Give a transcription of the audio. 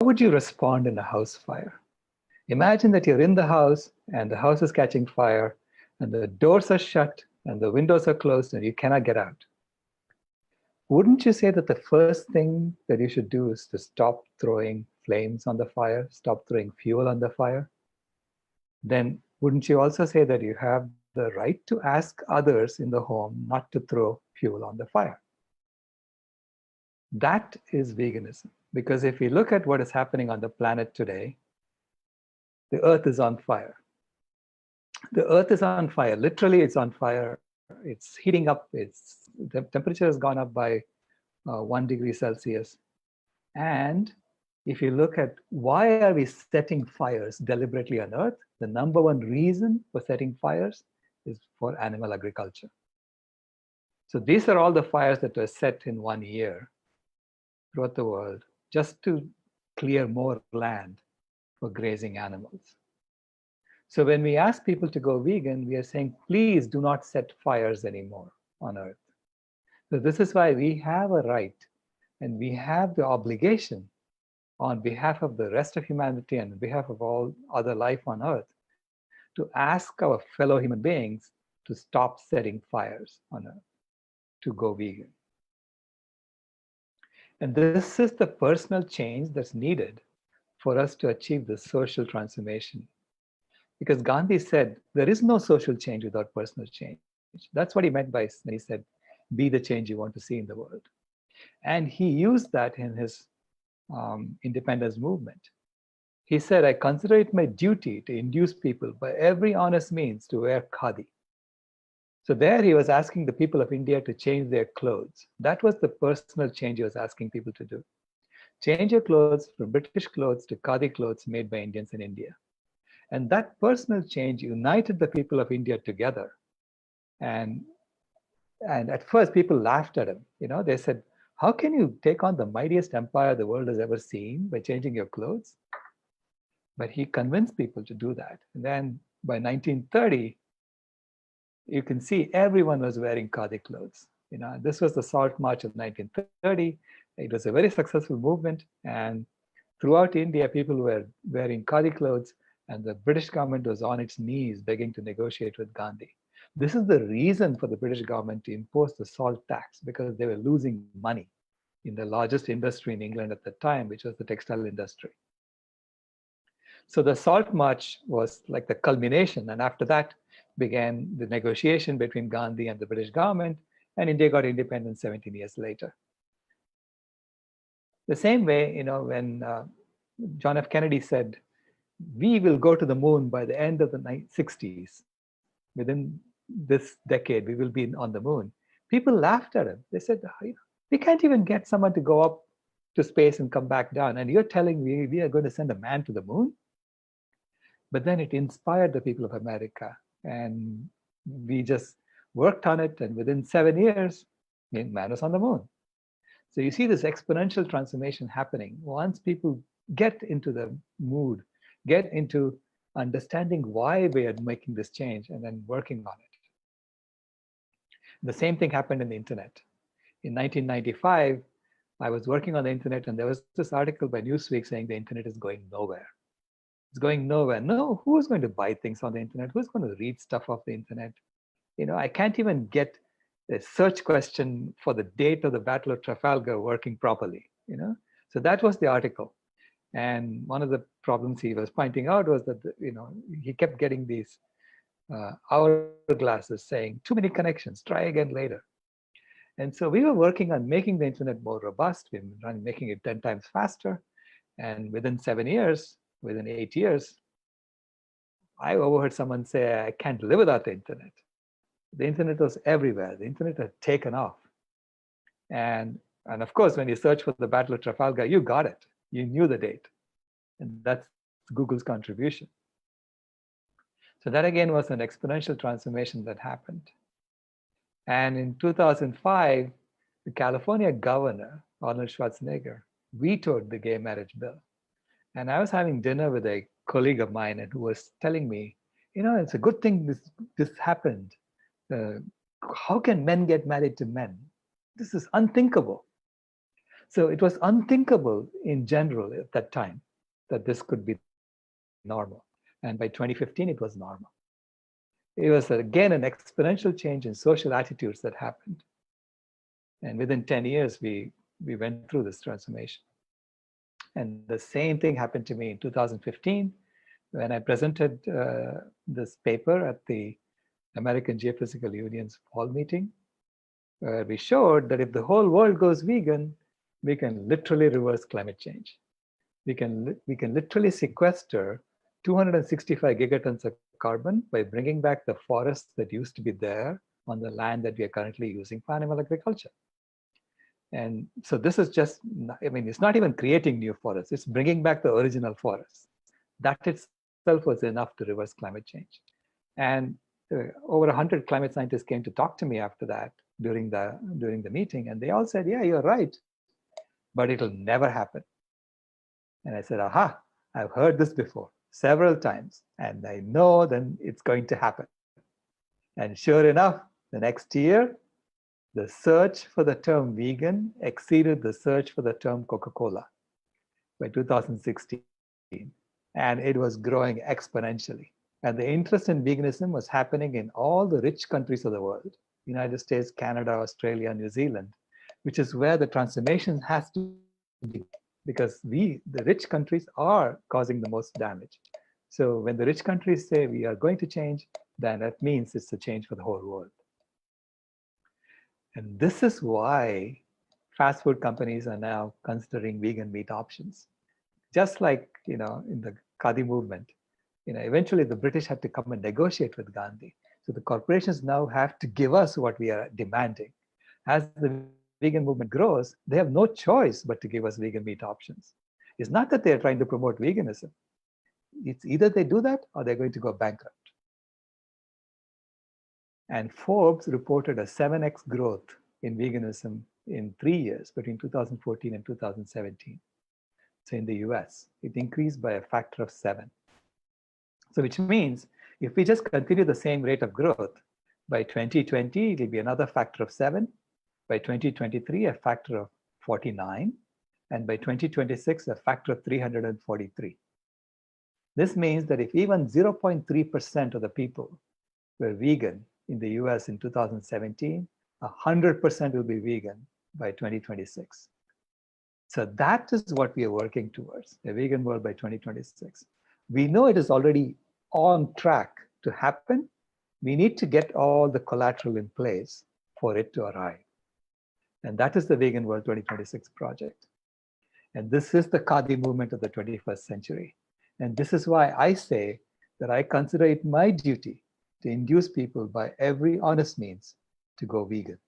would you respond in a house fire? Imagine that you're in the house and the house is catching fire and the doors are shut and the windows are closed and you cannot get out. Wouldn't you say that the first thing that you should do is to stop throwing flames on the fire, stop throwing fuel on the fire? Then wouldn't you also say that you have the right to ask others in the home not to throw fuel on the fire? That is veganism. Because if we look at what is happening on the planet today, the earth is on fire. The earth is on fire. Literally, it's on fire. It's heating up. The temperature has gone up by 1 degree Celsius. And if you look at why are we setting fires deliberately on earth, the number one reason for setting fires is for animal agriculture. So these are all the fires that were set in 1 year throughout the world just to clear more land for grazing animals. So when we ask people to go vegan, we are saying, please do not set fires anymore on earth. So this is why we have a right and we have the obligation on behalf of the rest of humanity and on behalf of all other life on earth to ask our fellow human beings to stop setting fires on earth, to go vegan. And this is the personal change that's needed for us to achieve the social transformation. Because Gandhi said, there is no social change without personal change. That's what he meant by when he said, be the change you want to see in the world. And he used that in his independence movement. He said, I consider it my duty to induce people by every honest means to wear Khadi. So there he was asking the people of India to change their clothes. That was the personal change he was asking people to do. Change your clothes from British clothes to Khadi clothes made by Indians in India. And that personal change united the people of India together. And at first people laughed at him. They said, how can you take on the mightiest empire the world has ever seen by changing your clothes? But he convinced people to do that. And then by 1930, you can see everyone was wearing Khadi clothes. This was the Salt March of 1930. It was a very successful movement. And throughout India, people were wearing Khadi clothes. And the British government was on its knees begging to negotiate with Gandhi. This is the reason for the British government to impose the salt tax, because they were losing money in the largest industry in England at the time, which was the textile industry. So the Salt March was like the culmination. And after that began the negotiation between Gandhi and the British government, and India got independence 17 years later. The same way, when John F. Kennedy said, we will go to the moon by the end of the 60s. Within this decade, we will be on the moon. People laughed at him. They said, we can't even get someone to go up to space and come back down. And you're telling me we are going to send a man to the moon? But then it inspired the people of America. And we just worked on it. And within 7 years, man was on the moon. So you see this exponential transformation happening. Once people get into the mood, get into understanding why we are making this change and then working on it. The same thing happened in the internet. In 1995, I was working on the internet and there was this article by Newsweek saying the internet is going nowhere. It's going nowhere. No, who's going to buy things on the internet? Who's going to read stuff off the internet? I can't even get a search question for the date of the Battle of Trafalgar working properly. So that was the article. And one of the problems he was pointing out was that, he kept getting these hourglasses saying, too many connections, try again later. And so we were working on making the internet more robust. We were making it 10 times faster. And within 7 years, within 8 years, I overheard someone say, I can't live without the internet. The internet was everywhere. The internet had taken off. And of course, when you search for the Battle of Trafalgar, you got it. You knew the date. And that's Google's contribution. So that again was an exponential transformation that happened. And in 2005, the California governor, Arnold Schwarzenegger, vetoed the gay marriage bill. And I was having dinner with a colleague of mine and who was telling me, it's a good thing this happened. How can men get married to men? This is unthinkable. So it was unthinkable in general at that time that this could be normal. And by 2015, it was normal. It was, again, an exponential change in social attitudes that happened. And within 10 years, we went through this transformation. And the same thing happened to me in 2015 when I presented this paper at the American Geophysical Union's Fall Meeting, where we showed that if the whole world goes vegan, we can literally reverse climate change. We can literally sequester 265 gigatons of carbon by bringing back the forests that used to be there on the land that we are currently using for animal agriculture. And so this is just, I mean, it's not even creating new forests, it's bringing back the original forests. That itself was enough to reverse climate change. And over 100 climate scientists came to talk to me after that during the meeting, and they all said, yeah, you're right, but it'll never happen. And I said, aha, I've heard this before several times, and I know then it's going to happen. And sure enough, the next year, the search for the term vegan exceeded the search for the term Coca-Cola by 2016. And it was growing exponentially. And the interest in veganism was happening in all the rich countries of the world, United States, Canada, Australia, New Zealand, which is where the transformation has to be, because the rich countries are causing the most damage. So when the rich countries say we are going to change, then that means it's a change for the whole world. And this is why fast food companies are now considering vegan meat options. Just like, in the Khadi movement, eventually the British had to come and negotiate with Gandhi. So the corporations now have to give us what we are demanding. As the vegan movement grows, they have no choice but to give us vegan meat options. It's not that they're trying to promote veganism. It's either they do that or they're going to go bankrupt. And Forbes reported a 7x growth in veganism in 3 years between 2014 and 2017. So in the US, it increased by a factor of 7. So which means if we just continue the same rate of growth, by 2020, it'll be another factor of 7. By 2023, a factor of 49. And by 2026, a factor of 343. This means that if even 0.3% of the people were vegan in the US in 2017, 100% will be vegan by 2026. So that is what we are working towards, a vegan world by 2026. We know it is already on track to happen. We need to get all the collateral in place for it to arrive. And that is the Vegan World 2026 project. And this is the Khadi movement of the 21st century. And this is why I say that I consider it my duty to induce people by every honest means to go vegan.